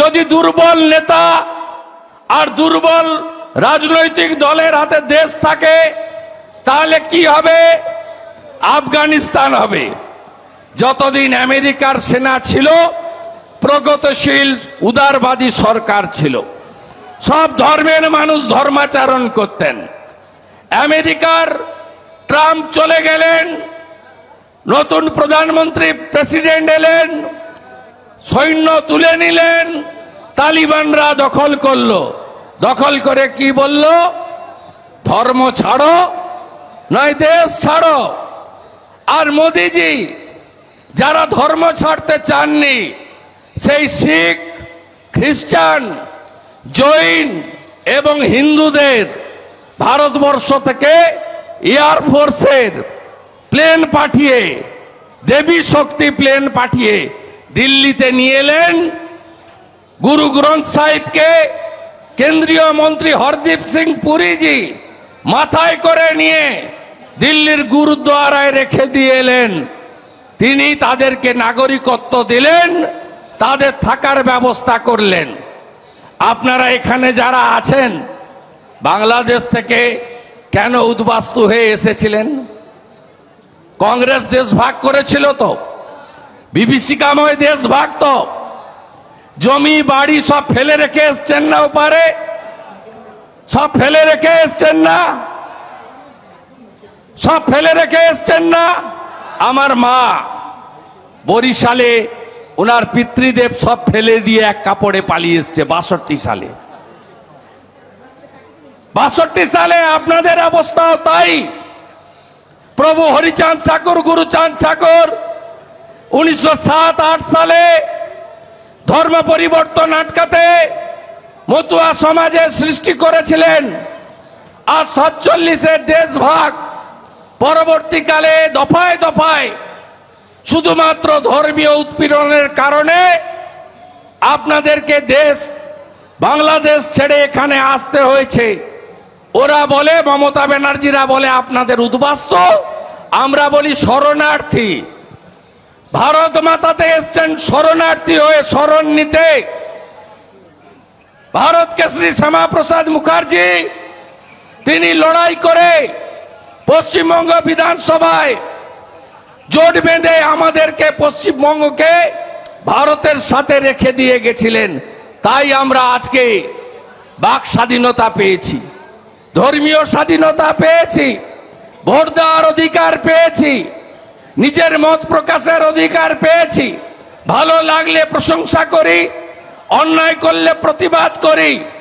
যদি দুর্বল নেতা আর দুর্বল রাজনৈতিক দলের হাতে দেশ থাকে তাহলে কি হবে? আফগানিস্তান হবে। যতদিন আমেরিকার সেনা ছিল প্রগতিশীল উদারবাদী সরকার ছিল, সব ধর্মের মানুষ ধর্মাচরণ করতেন। আমেরিকার ট্রাম্প চলে গেলেন, নতুন প্রধানমন্ত্রী প্রেসিডেন্ট এলেন, সৈন্য তুলে নিলেন, তালিবানরা দখল করলো। দখল করে কি বলল? ধর্ম ছাড়ো নয় দেশ ছাড়ো। আর মোদিজি যারা ধর্ম ছাড়তে চাননি, সেই শিখ, খ্রিস্টান, জৈন এবং হিন্দুদের ভারতবর্ষ থেকে এয়ারফোর্সের প্লেন পাঠিয়ে, দেবী শক্তি প্লেন পাঠিয়ে দিল্লিতে নিয়ে এলেন। গুরু গ্রন্থ সাহিবকে কেন্দ্রীয় মন্ত্রী হরদীপ সিং পুরীজি মাথায় করে নিয়ে দিল্লির গুরুদ্বারায় রেখে দিয়ে এলেন। তিনি তাদেরকে নাগরিকত্ব দিলেন, তাদের থাকার ব্যবস্থা করলেন। আপনারা এখানে যারা আছেন, বাংলাদেশ থেকে কেন উদ্বাস্তু হয়ে এসেছিলেন? কংগ্রেস দেশ ভাগ করেছিল তো, বিভীষিকাময় দেশ ভাগ তো। জমি বাড়ি সব ফেলে রেখে এসছেন না ওপারে, সব ফেলে রেখে এসছেন না, সব ফেলে রেখে এসছেন না। আমার মা বরিশালে ওনার পিতৃদেব সব ফেলে দিয়ে এক কাপড়ে পালিয়ে এসছে 62 সালে। 62 সালে আপনাদের অবস্থাও তাই। প্রভু হরিচাঁদ ঠাকুর, গুরুচাঁদ ঠাকুর 1907-8 সালে ধর্ম পরিবর্তন আটকাতে মতুয়া সমাজের সৃষ্টি করেছিলেন। আর 47-এর দেশ ভাগ পরবর্তীকালে দফায় দফায় শুধুমাত্র ধর্মীয় উৎপীড়নের কারণে আপনাদেরকে দেশ বাংলাদেশ ছেড়ে এখানে আসতে হয়েছে। ওরা বলে, মমতা ব্যানার্জিরা বলে আপনাদের উদ্বাস্তু, আমরা বলি শরণার্থী। ভারত মাতাতে এসছেন শরণার্থী হয়ে শরণ নিতে। ভারত কেশরী শ্যামাপ্রসাদ মুখার্জি তিনি লড়াই করে পশ্চিমবঙ্গ বিধানসভায় জোট বেঁধে আমাদেরকে, পশ্চিমবঙ্গকে ভারতের সাথে রেখে দিয়ে গেছিলেন। তাই আমরা আজকে বাক স্বাধীনতা পেয়েছি, ধর্মীয় স্বাধীনতা পেয়েছি, ভোট দেওয়ার অধিকার পেয়েছি, নিজের মত প্রকাশের অধিকার পেয়েছি। ভালো লাগলে প্রশংসা করি, অন্যায় করলে প্রতিবাদ করি।